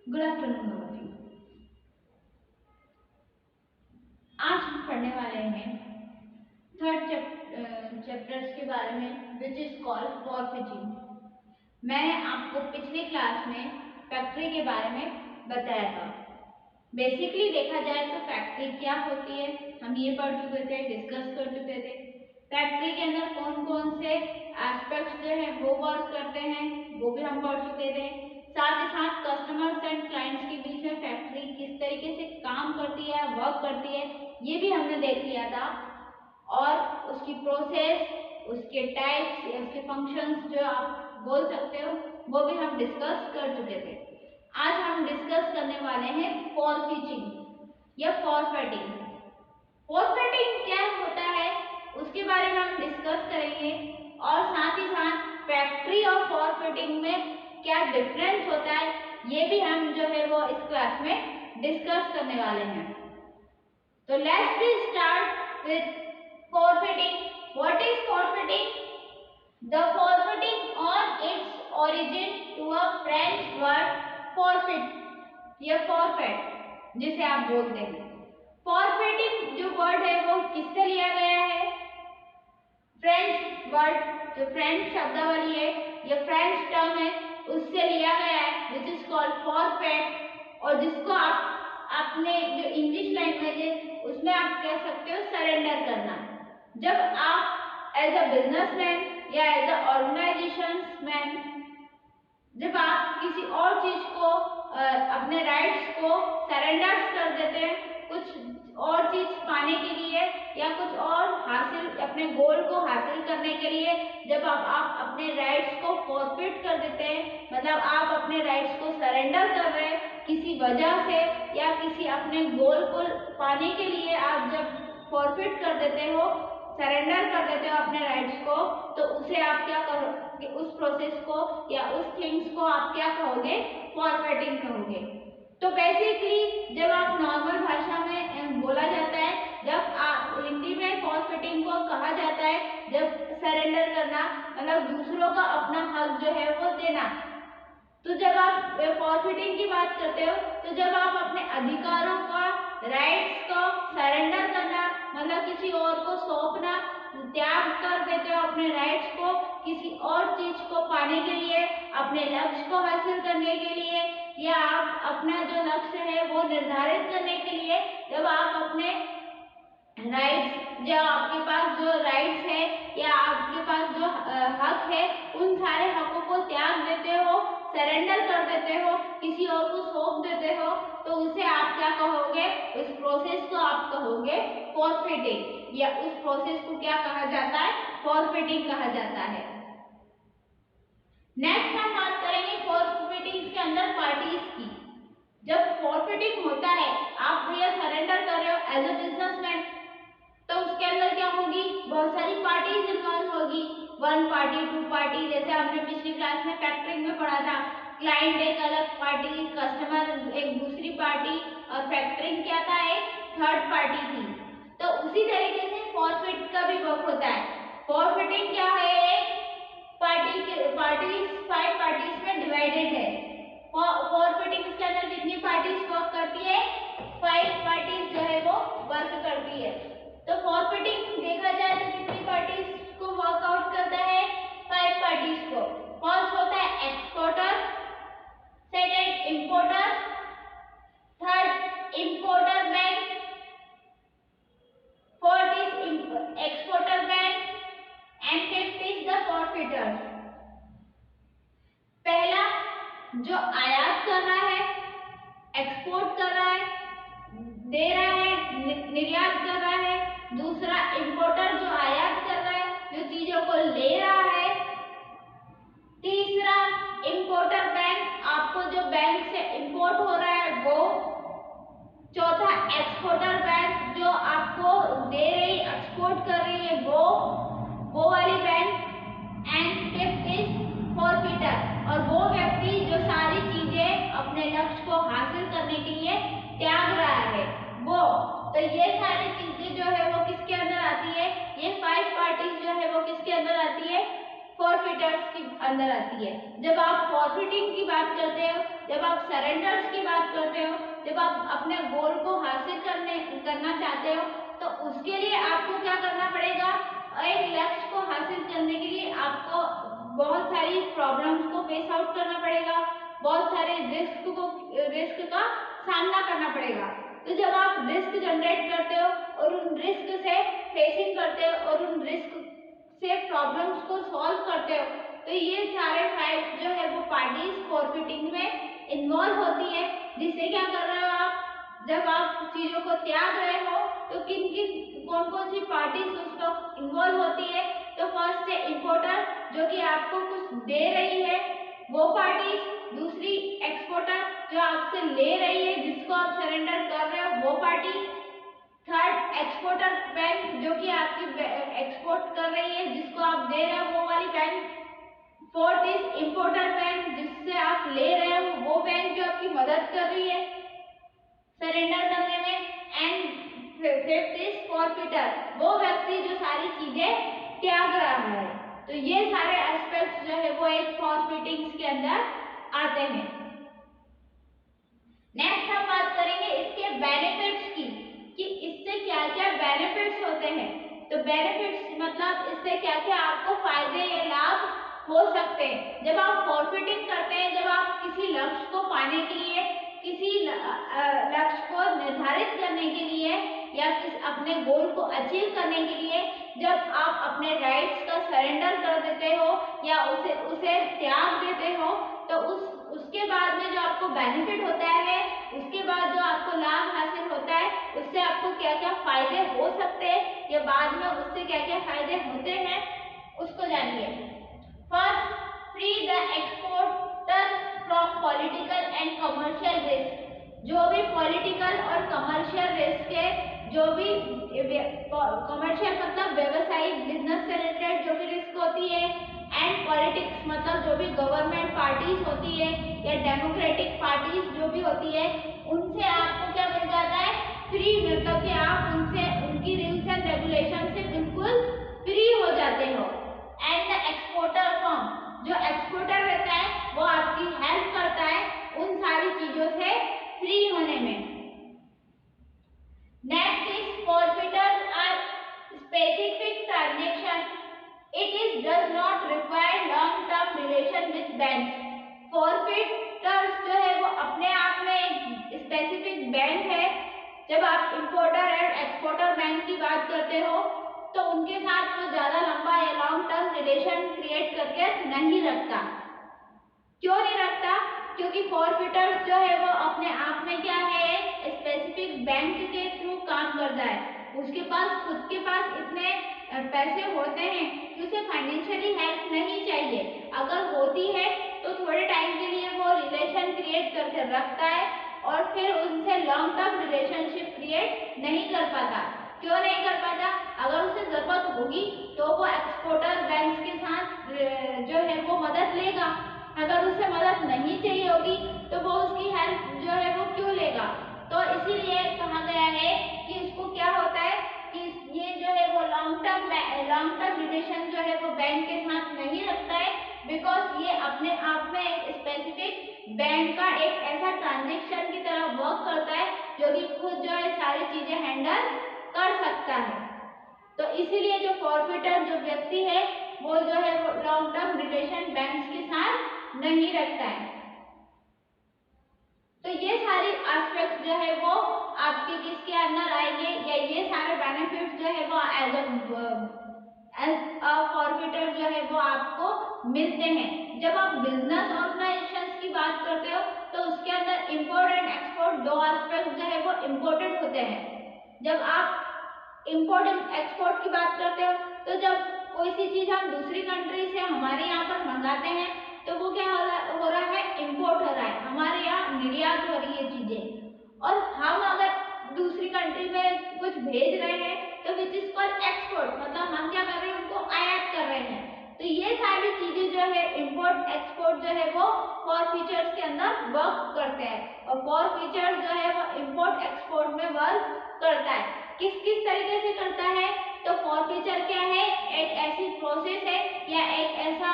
Good afternoon all of you. आज हम पढ़ने वाले हैं थर्ड चैप्टर्स के बारे में, विच इज कॉल्ड फॉरफिटिंग। मैंने आपको पिछली क्लास में फैक्ट्री के बारे में बताया था। बेसिकली देखा जाए तो फैक्ट्री क्या होती है हम ये पढ़ चुके थे, डिस्कस कर चुके थे। फैक्ट्री के अंदर कौन कौन से एस्पेक्ट्स जो है वो वर्क करते हैं वो भी हम पढ़ चुके थे। साथ ही साथ कस्टमर्स एंड क्लाइंट्स के बीच में फैक्ट्री किस तरीके से काम करती है, वर्क करती है, ये भी हमने देख लिया था। और उसकी प्रोसेस, उसके टाइप्स या उसके फंक्शंस जो आप बोल सकते हो वो भी हम डिस्कस कर चुके थे। आज हम डिस्कस करने वाले हैं फॉरफिटिंग या फॉरफिटिंग। फॉरफिटिंग क्या होता है उसके बारे में हम डिस्कस करेंगे और साथ ही साथ फैक्ट्री और फॉरफिटिंग में क्या डिफरेंस होता है ये भी हम जो है वो इस क्लास में डिस्कस करने वाले हैं। तो let's be start with forfeiting. What is forfeiting? The forfeiting on its origin to a French word forfeit या forfeit जिसे आप बोलते हैं। forfeiting जो वर्ड है वो किससे लिया गया है? फ्रेंच वर्ड जो फ्रेंच शब्दावली है या फ्रेंच टर्म है उससे लिया गया है, which is called forfeit। और जिसको आप अपने जो इंग्लिश लैंग्वेज है उसमें आप कह सकते हो सरेंडर करना। जब आप एज अ बिजनेसमैन या एज अ ऑर्गेनाइजेशन मैन जब आप किसी और चीज को अपने राइट्स को सरेंडर कर देते हैं कुछ और चीज पाने के लिए या कुछ और हासिल अपने गोल को हासिल करने के लिए, जब आप अपने राइट्स को फॉरफिट कर देते हैं, मतलब आप अपने राइट्स को सरेंडर कर रहे हैं किसी वजह से या किसी अपने गोल को पाने के लिए, आप जब फॉरफिट कर देते हो, सरेंडर कर देते हो अपने राइट्स को, तो उसे आप क्या करोगे? उस प्रोसेस को या उस थिंग्स को आप क्या कहोगे? फॉरफिटिंग कहोगे। तो बेसिकली जब आप नॉर्मल भाषा में बोला जाता है, जब आप हिंदी में फॉरफिटिंग को कहा जाता है जब सरेंडर करना, मतलब दूसरों का अपना हक जो है वो देना। तो जब आप फॉरफिटिंग की बात करते हो तो जब आप अपने अधिकारों का, राइट्स को सरेंडर करना, मतलब किसी और को सौंपना, त्याग कर देते हो अपने राइट्स को किसी और चीज को पाने के लिए, अपने लक्ष्य को हासिल करने के लिए, या आप अपना जो लक्ष्य है वो निर्धारित करने के लिए, जब आप अपने राइट्स, जो आपके पास जो राइट्स है या आपके पास जो हक है, उन सारे हकों को त्याग देते हो, सरेंडर कर देते हो, किसी और को सौंप देते हो, तो उसे आप क्या कहोगे? उस प्रोसेस को आप कहोगे फॉरफिटिंग, या उस प्रोसेस को क्या कहा जाता है? फॉरफिटिंग कहा जाता है। नेक्स्ट हम बात करेंगे फॉरफिटिंग के अंदर पार्टीज की। जब फॉरफिटिंग होता है, आप भैया सरेंडर कर रहे हो एज अ बिजनेसमैन, तो उसके अंदर क्या होगी? बहुत सारी पार्टीज इन्वॉल्व होगी, वन पार्टी, टू पार्टी, जैसे हमने पिछली क्लास में फैक्टरिंग में पढ़ा था, क्लाइंट एक अलग पार्टी, कस्टमर एक दूसरी पार्टी, और फैक्टरिंग क्या था? एक थर्ड पार्टी थी। तो उसी तरीके से फॉरफिट का भी वर्क होता है। फॉरफिटिंग क्या है? एक पार्टीज 5 पार्टीज में डिवाइडेड है। फॉरफिटिंग के अंदर कितनी पार्टीज वर्क करती है? 5 पार्टीज जो है वो वर्क करती है। तो फॉरफिटिंग देखा जाए तो कितनी पार्टीज को वर्कआउट करता है? 5 पार्टीज को। फर्स्ट होता है exporter, second importer, third importer bank, fourth is exporter bank and fifth is the forfaiter. पहला जो आयात कर रहा है, एक्सपोर्ट कर रहा है, दे रहा है, निर्यात कर रहा है। दूसरा इंपोर्टर जो आयात कर रहा है, जो चीजों को ले रहा है। तीसरा इंपोर्टर बैंक, आपको जो बैंक से इंपोर्ट हो रहा है वो। चौथा एक्सपोर्टर बैंक, जो आपको दे रही, एक्सपोर्ट कर रही है वो वाली बैंक। एंड फिफ्थ इज फॉरफिटर, और वो व्यक्ति जो सारी चीजें अपने लक्ष्य को हासिल करने के लिए त्याग रहा है वो। तो ये सारी चीजें जो है वो किसके अंदर आती है? ये 5 पार्टीज जो है वो किसके अंदर आती है? फॉरफिटर्स के अंदर आती है। जब आप फॉरफिटिंग की बात करते हो, जब आप सरेंडर्स की बात करते हो, जब आप अपने गोल को हासिल करना चाहते हो, तो उसके लिए आपको क्या करना पड़ेगा? एक लक्ष्य को हासिल करने के लिए आपको बहुत सारी प्रॉब्लम्स को फेस आउट करना पड़ेगा, बहुत सारे रिस्क का सामना करना पड़ेगा। तो जब आप रिस्क जनरेट करते हो और उन रिस्क से फेसिंग करते हो और उन रिस्क से प्रॉब्लम्स को सॉल्व करते हो, तो ये सारे फैक्ट जो है वो पार्टीज फॉरफिटिंग में इन्वॉल्व होती है। जिससे क्या कर रहे हो आप? जब आप चीजों को त्याग रहे हो तो कौन कौन सी पार्टीज उसमें इन्वॉल्व होती है? तो फर्स्ट है इंपोर्टर, जो कि आपको कुछ दे रही है, वो पार्टीज। दूसरी एक्सपोर्टर, जो आपसे ले रही है, जिसको आप सरेंडर कर रहे हो, वो पार्टी। थर्ड एक्सपोर्टर बैंक, जो कि आपकी एक्सपोर्ट कर रही है, जिसको आप दे रहे हो, वो वाली bank. Fourth is importer bank, जिससे आप ले रहे हो, वो बैंक जो आपकी मदद कर रही है सरेंडर करने में। एंड फिफ्थ इज फॉरफिटर, वो व्यक्ति जो सारी चीजें त्याग रहा है। तो ये सारे एस्पेक्ट्स जो है वो एक फॉरफिटिंग्स के अंदर आते हैं। नेक्स्ट हम बात करेंगे इसके बेनिफिट्स की, कि इससे क्या क्या बेनिफिट्स होते हैं। तो बेनिफिट्स मतलब इससे क्या क्या आपको फायदे या लाभ हो सकते हैं। जब आप फॉरफिटिंग करते हैं, जब आप किसी लक्ष्य को पाने के लिए, किसी लक्ष्य को निर्धारित करने के लिए या अपने गोल को अचीव करने के लिए जब आप अपने राइट्स का सरेंडर कर देते हो या उसे त्याग देते हो, तो उसके बाद में जो आपको बेनिफिट होता है, उसके बाद जो आपको लाभ हासिल होता है, उससे आपको क्या क्या फायदे हो सकते हैं या बाद में उससे क्या क्या फायदे होते हैं, उसको जानिए। First, free the exporter from political and commercial risk. जो भी पॉलिटिकल और कमर्शियल रिस्क है, जो भी कमर्शियल मतलब व्यवसायिक बिजनेस से रिलेटेड जो भी रिस्क होती है, एंड पॉलिटिक्स मतलब जो भी गवर्नमेंट पार्टीज होती है या डेमोक्रेटिक पार्टीज जो भी होती है, उनसे आपको क्या मिल जाता है? फ्री, मतलब कि आप उनसे उनकी रूल्स एंड रेगुलेशन से बिल्कुल फ्री हो जाते हो। एंड द एक्सपोर्टर फर्म, जो एक्सपोर्टर रहता है वो आपकी हेल्प करता है उन सारी चीजों से फ्री होने में। Next is forfaiters are specific transaction, it is does not require long term relation with banks. Forfaiters जो है वो अपने आप में एक स्पेसिफिक बैंक है। जब आप इंपोर्टर एंड एक्सपोर्टर बैंक की बात करते हो तो उनके साथ वो ज्यादा लंबा या लॉन्ग टर्म रिलेशन क्रिएट करके नहीं रखता। क्यों नहीं रखता? क्योंकि फॉरफिटर्स जो है वो अपने आप में क्या है, स्पेसिफिक बैंक के थ्रू काम करता है। उसके पास खुद के पास इतने पैसे होते हैं कि उसे फाइनेंशियली हेल्प नहीं चाहिए। अगर होती है तो थोड़े टाइम के लिए वो रिलेशन क्रिएट करके रखता है और फिर उनसे लॉन्ग टर्म रिलेशनशिप क्रिएट नहीं कर पाता। क्यों नहीं कर पाता? अगर उसे जरूरत होगी तो वो एक्सपोर्टर बैंक के साथ जो है वो मदद लेगा। अगर उसे मदद नहीं चाहिए होगी तो वो उसकी हेल्प जो है वो क्यों लेगा? तो इसीलिए कहा गया है कि इसको क्या होता है कि ये जो है वो लॉन्ग टर्म रिलेशन जो है वो बैंक के साथ नहीं रखता है, बिकॉज ये अपने आप में एक स्पेसिफिक बैंक का एक ऐसा ट्रांजेक्शन की तरह वर्क करता है जो कि खुद जो है सारी चीजें हैंडल कर सकता है। तो इसीलिए जो फॉरफिटर जो व्यक्ति है वो जो है वो लॉन्ग टर्म रिलेशन बैंक्स के साथ नहीं रखता है। तो ये सारी एस्पेक्ट्स जो है वो आपके किसके अंदर आएंगे, या ये सारे बेनिफिट्स जो है वो एज अ फॉरफिटर जो है वो आपको मिलते हैं। जब आप बिजनेस ऑर्गेनाइजेशंस की बात करते हो तो उसके अंदर इंपोर्ट एंड एक्सपोर्ट दो एस्पेक्ट जो है वो इम्पोर्टेंट होते हैं। जब आप इंपोर्ट एंड एक्सपोर्ट की बात करते हो तो जब कोई सी चीज हम दूसरी कंट्री से हमारे यहाँ पर मंगाते हैं तो वो क्या हो रहा है? इंपोर्ट हो रहा है, हमारे यहाँ निर्यात हो रही है चीजें। और हम अगर दूसरी कंट्री में कुछ भेज रहे हैं तो विच इज कॉल्ड एक्सपोर्ट, मतलब हम क्या कर रहे हैं? उनको आयात कर रहे हैं। तो ये सारी चीजें जो है इंपोर्ट एक्सपोर्ट जो है वो फॉरफिचर्स के अंदर वर्क करते हैं और फॉरफिचर्स जो है वो इंपोर्ट एक्सपोर्ट में वर्क करता है। किस किस तरीके से करता है? तो फॉरफिचर क्या है? एक ऐसी प्रोसेस है या एक ऐसा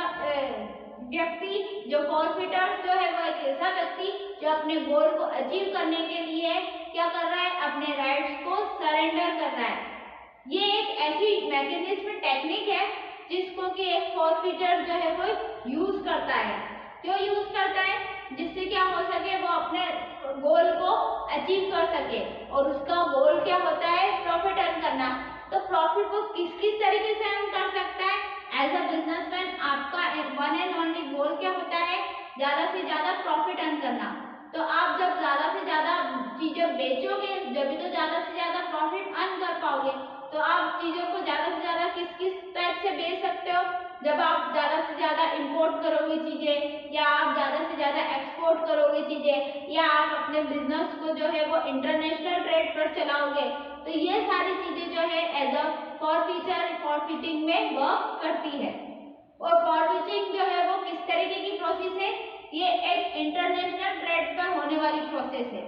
व्यक्ति जो फॉरफिटर्स जो है वो एक ऐसा व्यक्ति जो अपने गोल को अचीव करने के लिए क्या कर रहा है, अपने राइट्स को सरेंडर कर रहा है। ये एक ऐसी मैकेनिज्म टेक्निक है जिसको कि एक फॉरफिटर जो है वो यूज करता है। क्यों यूज करता है? जिससे क्या हो सके, वो अपने गोल को अचीव कर सके। और उसका गोल क्या होता है, प्रॉफिट अर्न करना। तो प्रॉफिट वो किस किस तरीके से अर्न कर सकता है? एज अ बिजनेसमैन आपका वन एंड ओनली गोल क्या होता है, ज्यादा से ज्यादा प्रॉफिट अर्न करना। तो आप जब ज्यादा से ज्यादा चीजें बेचोगे जब तो ज्यादा से ज्यादा प्रॉफिट अर्न कर पाओगे। तो आप चीजों को ज्यादा से ज्यादा किस किस टाइप से बेच सकते हो? जब आप ज्यादा से ज्यादा इंपोर्ट करोगे चीजें, या आप ज्यादा से ज्यादा एक्सपोर्ट करोगे चीजें, या आप अपने बिजनेस को जो है वो इंटरनेशनल ट्रेड पर चलाओगे। तो ये सारी चीजें जो है एज अ फॉरफिटिंग में वर्क करती है। और फॉरफिटिंग जो है वो किस तरीके की प्रोसेस है? ये एक इंटरनेशनल ट्रेड पर होने वाली प्रोसेस है।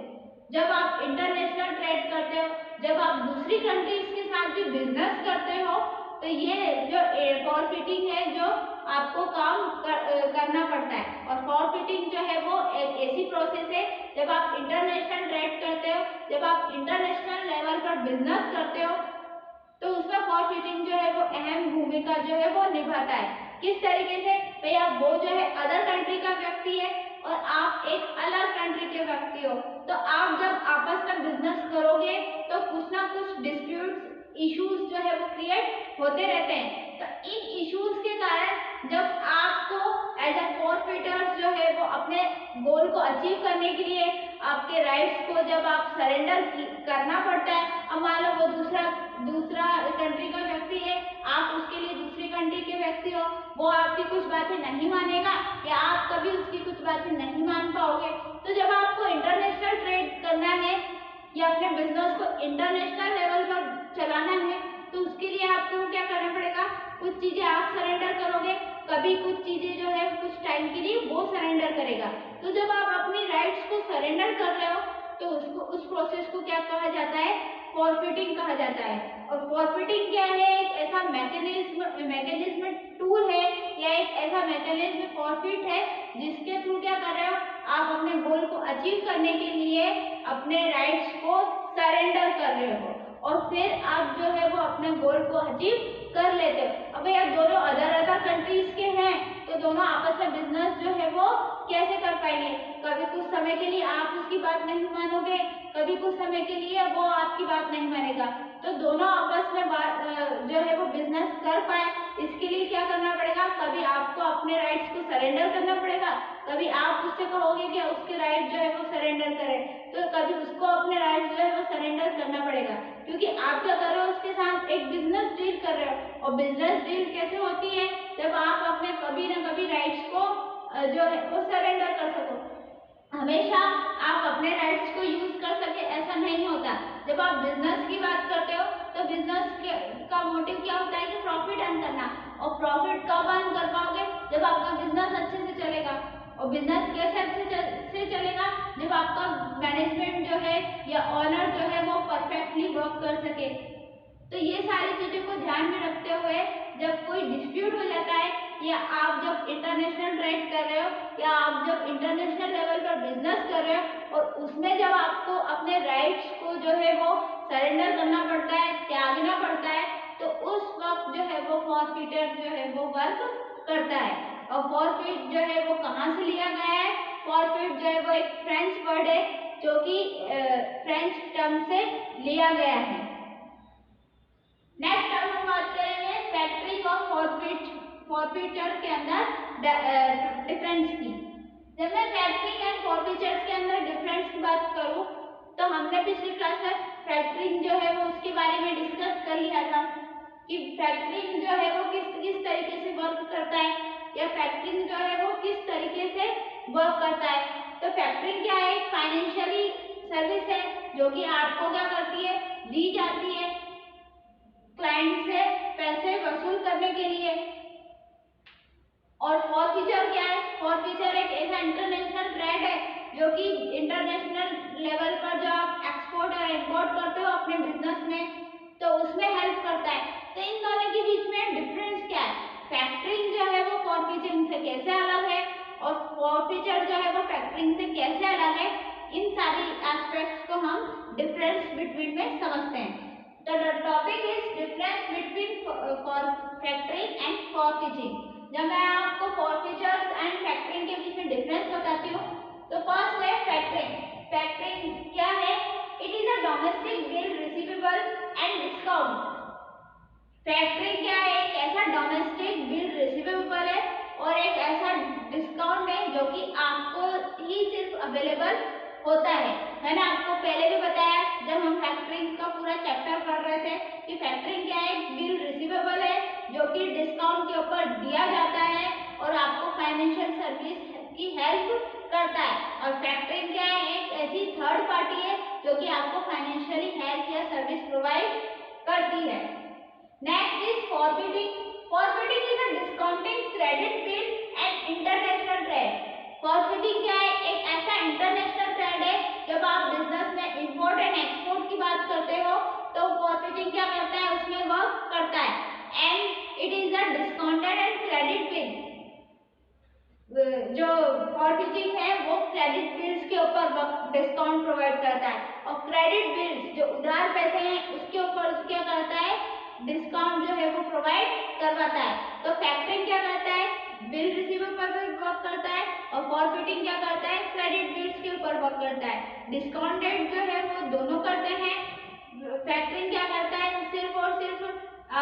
जब आप इंटरनेशनल ट्रेड करते हो, जब आप दूसरी कंट्रीज के साथ भी बिजनेस करते हो, तो ये जो फॉरफिटिंग है जो आपको काम करना पड़ता है। और फॉरफिटिंग जो है वो एक ऐसी प्रोसेस है, जब आप इंटरनेशनल ट्रेड करते हो, जब आप इंटरनेशनल लेवल पर बिजनेस करते हो, तो उसमें फॉरफिटिंग जो है वो अहम भूमिका जो है वो निभाता है। किस तरीके से? भैया वो जो है अदर कंट्री का व्यक्ति है और आप एक अलग कंट्री के व्यक्ति हो। तो आप जब आपस में बिजनेस करोगे तो कुछ ना कुछ डिस्प्यूट्स, इश्यूज जो है वो क्रिएट होते रहते हैं। तो इन इश्यूज के कारण जब आपको एज अ फॉरफिटर्स जो है वो अपने गोल को अचीव करने के लिए आपके राइट्स को जब आप सरेंडर करना पड़ता है। अब मान लो वो दूसरा कंट्री का व्यक्ति है, आप उसके लिए दूसरी कंट्री के व्यक्ति हो, वो आपकी कुछ बातें नहीं मानेगा या आप कभी उसकी कुछ बातें नहीं मान पाओगे। तो जब आपको इंटरनेशनल ट्रेड करना है या अपने बिजनेस को इंटरनेशनल लेवल पर चलाना है, तो उसके लिए आपको क्या करना पड़ेगा, कुछ चीजें आप सरेंडर करोगे, कभी कुछ चीजें जो है कुछ टाइम के लिए वो सरेंडर करेगा। तो जब आप अपनी राइट्स को सरेंडर कर रहे हो तो उस प्रोसेस को क्या कहा जाता है, फॉरफिटिंग कहा जाता है। और फॉरफिटिंग क्या है, एक ऐसा मैकेनिज्म टूल है या एक ऐसा मैकेनिज्म फॉरफिट है जिसके थ्रू क्या कर रहे हो, आप अपने गोल को अचीव करने के लिए अपने राइट्स को सरेंडर कर रहे हो और फिर आप जो है वो अपने गोल को अचीव कर लेते हो। अब यार दोनों अदर कंट्रीज के हैं तो दोनों आपस में बिजनेस जो है वो कैसे कर पाएंगे? कभी कुछ समय के लिए आप उसकी बात नहीं मानोगे, कभी कुछ समय के लिए वो आपकी बात नहीं मानेगा। तो दोनों आपस में जो है वो बिजनेस कर पाए, इसके लिए क्या करना पड़ेगा, कभी आपको अपने राइट्स को सरेंडर करना पड़ेगा, कभी आप उससे कहोगे कि उसके राइट जो है वो सरेंडर करे, तो कभी उसको अपने राइट्स जो है वो सरेंडर करना पड़ेगा। क्योंकि आप क्या कर रहे हो, उसके साथ एक बिजनेस डील कर रहे हो। और बिजनेस डील कैसे होती है, जब आप अपने कभी ना कभी राइट्स को जो है वो सरेंडर कर सको। हमेशा आप अपने राइट्स को यूज कर सके ऐसा नहीं होता। जब आप बिजनेस की बात करते हो तो बिजनेस का मोटिव क्या होता है कि प्रॉफिट अर्न करना। और प्रॉफिट कब अर्न कर पाओगे, जब आपका बिजनेस अच्छे से चलेगा। और बिजनेस कैसे अच्छे से चलेगा, जब आपका मैनेजमेंट जो है या ऑनर जो है वो परफेक्टली वर्क कर सके। तो ये सारी चीजों को ध्यान में रखते हुए जब कोई डिस्प्यूट हो जाता है, या आप जब इंटरनेशनल ट्रेड कर रहे हो, या आप जब इंटरनेशनल लेवल पर बिजनेस कर रहे हो और उसमें जब आपको अपने राइट्स को जो है वो सरेंडर करना पड़ता है, त्यागना पड़ता है, तो उस वक्त जो है वो फॉरफिटर जो है वो वर्क करता है। और फॉरफिट जो है वो कहाँ से लिया गया है, फॉरफिट जो है वो एक फ्रेंच वर्ड है जो कि फ्रेंच टर्म से लिया गया है। नेक्स्ट हम बात करेंगे फैक्टरिंग और फॉरफिचर के अंदर डिफरेंस की। जब मैं फैक्टरिंग एंड फॉरफिचर के अंदर डिफरेंस की बात करूं तो हमने पिछली क्लास में फैक्टरिंग जो है वो उसके बारे में डिस्कस कर लिया था कि फैक्टरिंग जो है वो किस तरीके से वर्क करता है, या फैक्टरिंग जो है वो किस तरीके से वर्क करता है। तो फैक्टरिंग क्या है, फाइनेंशियली सर्विस है जो कि आपको क्या करती है, दी जाती है क्लाइंट से पैसे वसूल करने के लिए। और फॉरफिचर क्या है, फॉरफिचर एक ऐसा इंटरनेशनल ट्रेड है जो कि इंटरनेशनल लेवल पर जो आप एक्सपोर्ट और इंपोर्ट करते हो अपने बिजनेस में, तो उसमें हेल्प करता है। तो इन दोनों के बीच में डिफरेंस क्या है, फैक्टरिंग जो है वो फॉरफिचरिंग से कैसे अलग है, फॉरफीचर जो है वो फैक्टरिंग से कैसे अलग है, इन सारी एस्पेक्ट्स को हम डिफरेंस बिटवीन में समझते हैं। तो the topic is difference between factoring and forfaiting. जब मैं आपको फॉरफीचर्स एंड फैक्टरिंग के बीच में डिफरेंस बताती हूँ, तो फर्स्ट है फैक्टरिंग। फैक्टरिंग क्या है? It is a domestic bill receivable and discount. Factoring क्या है? एक ऐसा डोमेस्टिक बिल रिसीवेबल है और एक ऐसा डिस्काउंट है जो कि आपको ही सिर्फ अवेलेबल होता है। मैंने आपको पहले भी बताया जब हम फैक्टरिंग का पूरा चैप्टर पढ़ रहे थे कि फैक्टरिंग क्या है? बिल रिसीवेबल है जो कि डिस्काउंट के ऊपर दिया जाता है और आपको फाइनेंशियल सर्विस की हेल्प करता है। और फैक्टरिंग क्या है? एक ऐसी थर्ड पार्टी है जो कि आपको फाइनेंशियली हेल्प या सर्विस प्रोवाइड करती है। Next is forbidding. Forbidding is a discounting credit bill and international trade. Forbidding क्या है? एक ऐसा इंटरनेशनल ट्रेड है। जब आप बिजनेस में इंपोर्ट एंड एक्सपोर्ट की बात करते हो तो फॉरबिडिंग क्या करता है? उसमें वर्क करता है। And it is a discounted and credit bill. जो फॉरबिडिंग है वो क्रेडिट बिल्स के ऊपर डिस्काउंट प्रोवाइड करता है और क्रेडिट बिल्स जो उधार पैसे हैं उसके ऊपर क्या करता है? डिस्काउंट जो है वो प्रोवाइड करवाता है। तो फैक्टरिंग क्या करता है? बिल रिसीवेबल पर वर्क करता है और फॉरबिडिंग क्या करता है? क्रेडिट बिल्स के ऊपर वर्क करता है। डिस्काउंटेड जो है वो दोनों करते हैं। फैक्टरिंग क्या करता है? सिर्फ और सिर्फ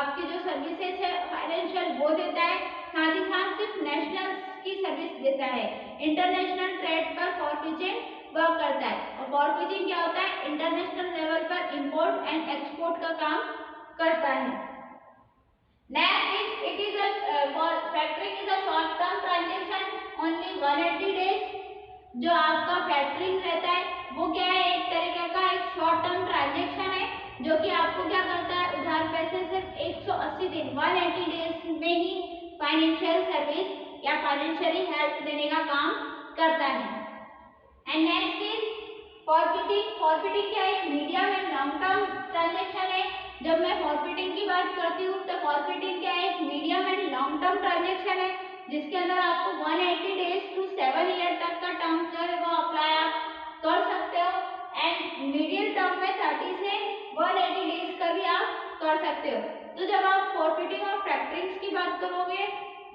आपकी जो सर्विसेज है फाइनेंशियल वो देता है, साथ ही साथ सिर्फ नेशनल की सर्विस देता है। इंटरनेशनल ट्रेड पर फॉरबिडिंग वर्क करता है और फॉरबिडिंग क्या होता है? इंटरनेशनल लेवल पर इंपोर्ट एंड एक्सपोर्ट का काम करता है। Next it is factoring is a short term transaction only 180 days. जो आपका फैक्टरिंग रहता है वो क्या है? एक तरीके का एक शॉर्ट टर्म ट्रांजैक्शन है जो कि आपको क्या करता है? उधार पैसे सिर्फ 180 दिन 180 डेज में ही फाइनेंशियल सर्विस या फाइनेंशियली हेल्प देने का काम करता है। And next is forbidding. Forbidding क्या है? Medium and long term transaction है। जब मैं फॉरबिडिंग की बात करती हूँ तो फॉरबिडिंग क्या है? Medium and long term transaction है जिसके अंदर आपको 180 डेज टू 7 ईयर तक का टर्म जो है वो अप्लाई आप कर सकते हो। एंड मीडियम टर्म में 30 से 180 डेज का भी आप कर सकते हो। तो जब आप फॉरबिडिंग और फैक्टरिंग की बात करोगे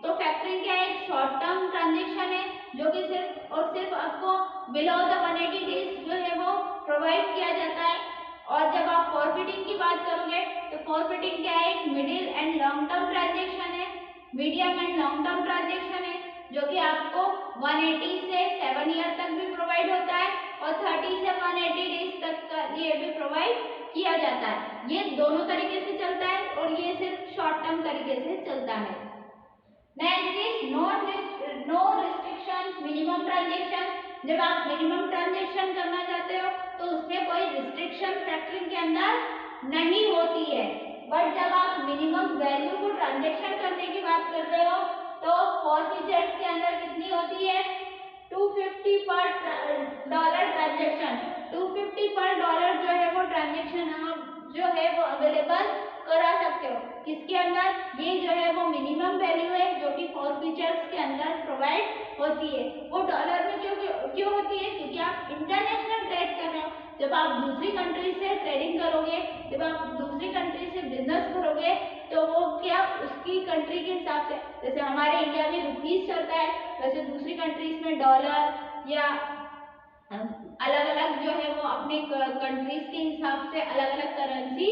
तो फैक्टरिंग क्या है? एक शॉर्ट टर्म ट्रांजैक्शन है जो कि सिर्फ और सिर्फ आपको बिलो द 180 डेज जो है वो प्रोवाइड किया जाता है। और जब आप फॉरबिडिंग की बात करोगे तो फॉरबिडिंग क्या है? एक middle and long term transaction है, medium and long term transaction है जो कि आपको 180 से 7 ईयर तक भी प्रोवाइड होता है और 30 से 180 डेज तक का ये भी प्रोवाइड किया जाता है। ये दोनों तरीके से चलता है और ये सिर्फ शॉर्ट टर्म तरीके से चलता है। Next is no restrictions minimum transaction. जब आप मिनिमम ट्रांजैक्शन करना चाहते हो तो उसमें कोई रिस्ट्रिक्शन फैक्टरिंग के अंदर नहीं होती है। बट जब आप मिनिमम वैल्यू को ट्रांजैक्शन करने की बात कर रहे हो तो फॉरफीचर्स के अंदर कितनी होती है? 250 पर डॉलर ट्रांजैक्शन। 250 पर डॉलर जो है वो ट्रांजैक्शन आप जो है वो अवेलेबल करा सकते हो। किसके अंदर? ये जो है वो मिनिमम वैल्यू है जो कि फॉरफीचर्स के अंदर प्रोवाइड होती है। वो डॉलर में क्यों होती है? क्योंकि आप इंटरनेशनल ट्रेड कर रहे हो। जब आप दूसरी कंट्री से ट्रेडिंग करोगे, जब आप दूसरी कंट्री से बिजनेस करोगे तो वो क्या उसकी कंट्री के हिसाब से, जैसे हमारे इंडिया में रुपीस चलता है वैसे दूसरी कंट्रीज में डॉलर या अलग अलग जो है वो अपने कंट्रीज के हिसाब से अलग अलग करेंसी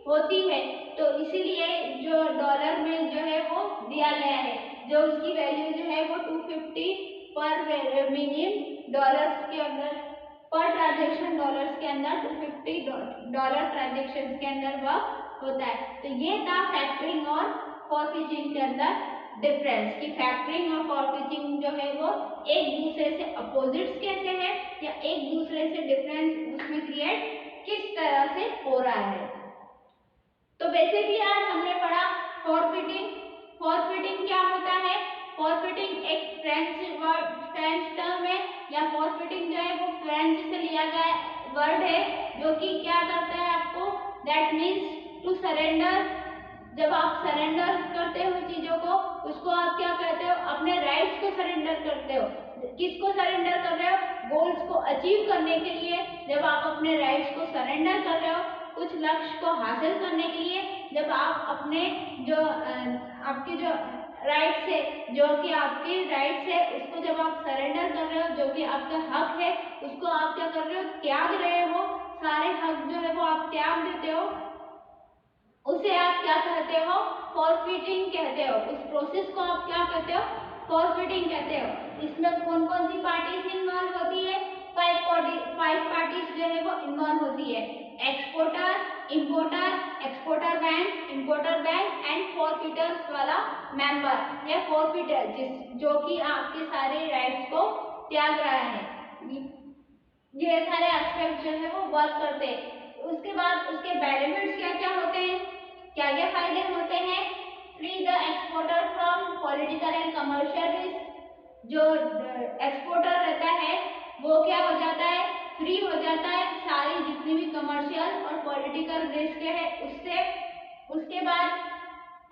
होती है। तो इसीलिए जो डॉलर में जो है वो दिया गया है, जो उसकी वैल्यू जो है वो 250 पर मिनिमम डॉलर्स के अंदर पर ट्रांजैक्शन डॉलर्स के अंदर 250 डॉलर ट्रांजैक्शन के अंदर वर्क होता है। तो ये था फैक्टरिंग और फॉरफीचिंग के अंदर डिफरेंस कि फैक्टरिंग और फॉरफीचिंग जो है वो एक दूसरे से अपोजिट्स कैसे है या एक दूसरे से डिफरेंस उसमें क्रिएट किस तरह से हो रहा है। तो बेसिकली आज हमने पढ़ा फॉरफीटिंग। फॉरफीटिंग क्या होता है? फॉरफीटिंग एक फ्रेंच टर्म है या फॉरफीटिंग जो है वो फ्रेंच से लिया गया वर्ड है जो कि क्या करता है आपको? That means to surrender. जब आप सरेंडर करते हो चीजों को उसको आप क्या कहते हो, अपने राइट्स को सरेंडर करते हो। किसको सरेंडर कर रहे हो, गोल्स को अचीव करने के लिए। जब आप अपने राइट्स को सरेंडर कर रहे हो कुछ लक्ष्य को हासिल करने के लिए, जब आप अपने जो आपके जो राइट्स है, जो कि आपके राइट्स है, उसको जब आप सरेंडर कर रहे हो, जो कि आपका हक है, उसको आप क्या कर रहे हो, त्याग रहे हो, सारे हक जो है वो आप त्याग देते हो, उसे आप क्या कहते हो, फॉरफिटिंग कहते हो। उस प्रोसेस को आप क्या कहते हो, फॉरफिटिंग कहते हो। इसमें कौन कौन सी पार्टीज इन्वॉल्व होती है, फाइव पार्टीज जो है वो इन्वॉल्व होती है, exporter, importer, exporter bank and forfaiters वाला मेंबर या फॉरफिटर, जो कि आपके सारे राइट्स को त्याग रहा है। ये सारे एस्पेक्ट जो है वो वर्क करते हैं। उसके बाद उसके बेनिफिट्स क्या क्या होते हैं, क्या क्या फायदे होते हैं, free the exporter from political and commercial risk. जो एक्सपोर्टर रहता है वो क्या हो जाता है, फ्री हो जाता है सारी जितनी भी कमर्शियल और पॉलिटिकल रिस्क है उससे। उसके बाद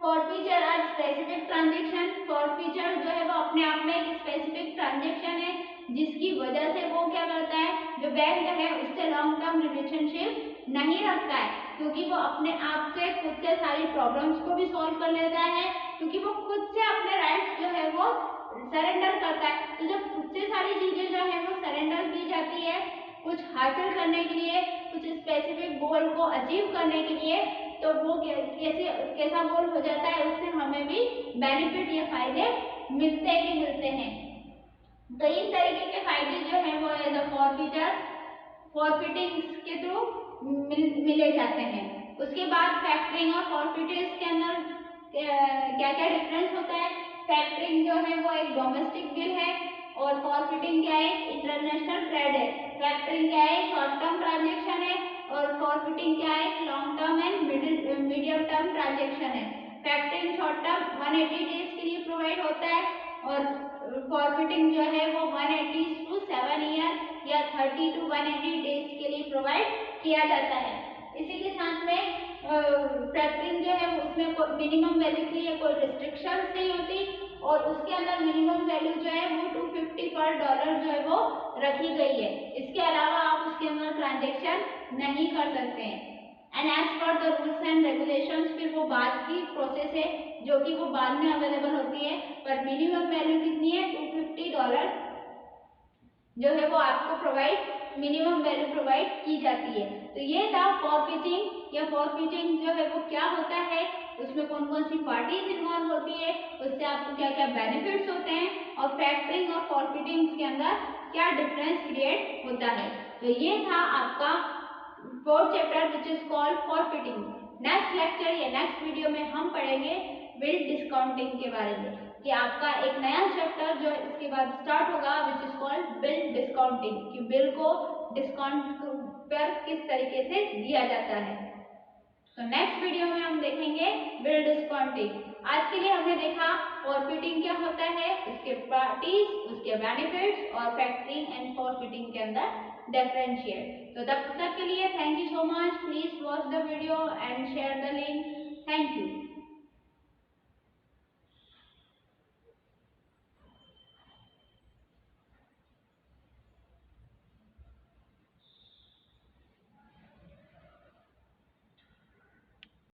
फॉरफीचर और स्पेसिफिक ट्रांजेक्शन, फॉरफीचर जो है वो अपने आप में एक स्पेसिफिक ट्रांजेक्शन है जिसकी वजह से वो क्या करता है, जो बैंक है उससे लॉन्ग टर्म रिलेशनशिप नहीं रखता है, क्योंकि वो अपने आप से खुद से सारी प्रॉब्लम्स को भी सॉल्व कर लेता है, क्योंकि वो खुद से अपने राइट्स जो है वो सरेंडर करता है। तो जब खुद से सारी चीजें जो है वो सरेंडर की जाती है कुछ हासिल करने के लिए, कुछ स्पेसिफिक गोल को अचीव करने के लिए, तो वो कैसा गोल हो जाता है, उससे हमें भी बेनिफिट या फायदे मिलते ही मिलते हैं। तो इस तरीके के फायदे जो है वो एज अ फॉरफिटिंग्स के थ्रू मिले जाते हैं। उसके बाद फैक्टरिंग और फॉरफिटिंग्स के अंदर क्या क्या डिफरेंस होता है। फैक्टरिंग जो है वो एक डोमेस्टिक डील है और फॉरफिटिंग क्या है, इंटरनेशनल ट्रेड है। फैक्टरिंग क्या है, शॉर्ट टर्म ट्रांजेक्शन है और फॉरफिटिंग क्या है, long term and medium term transaction है। फैक्टरिंग शॉर्ट टर्म 180 डेज के लिए प्रोवाइड होता है और फॉरफिटिंग जो है वो 180 to 7 ईयर या 30 to 180 डेज के लिए प्रोवाइड किया जाता है। इसी के साथ में फैक्टरिंग जो है उसमें मिनिमम वैल्यू के लिए कोई रिस्ट्रिक्शन नहीं होती और उसके अंदर मिनिमम वैल्यू जो है वो $250 पर डॉलर जो है वो रखी गई है। इसके अलावा आप उसके अंदर ट्रांजेक्शन नहीं कर सकते हैं। And as per the rules and regulations, फिर वो बाद की प्रोसेस है जो कि वो बाद में अवेलेबल होती है, पर मिनिमम वैल्यू कितनी है, $250 जो है वो आपको मिनिमम वैल्यू प्रोवाइड की जाती है। तो ये था फॉरफिटिंग या फॉरफिटिंग जो है वो क्या होता है, उसमें कौन कौन सी पार्टीज इन्वॉल्व होती है, उससे आपको क्या क्या बेनिफिट्स होते हैं और फैक्टरिंग और फॉरफिटिंग के अंदर क्या डिफरेंस क्रिएट होता है। तो ये था आपका fourth chapter which is called forfaiting. Next lecture या नेक्स्ट वीडियो में हम पढ़ेंगे बिल डिस्काउंटिंग के बारे में, कि आपका एक नया चैप्टर जो इसके बाद स्टार्ट होगा विच इज कॉल्ड बिल डिस्काउंटिंग, कि बिल को डिस्काउंट पर किस तरीके से दिया जाता है। तो नेक्स्ट वीडियो में हम देखेंगे बिल डिस्काउंटिंग। आज के लिए हमने देखा फॉरफिटिंग क्या होता है, उसके पार्टीज, उसके बेनिफिट्स और फैक्टरिंग एंड फॉरफिटिंग के अंदर डिफरेंशिएट। तो तब तक के लिए thank you so much. Please watch the video and share the link.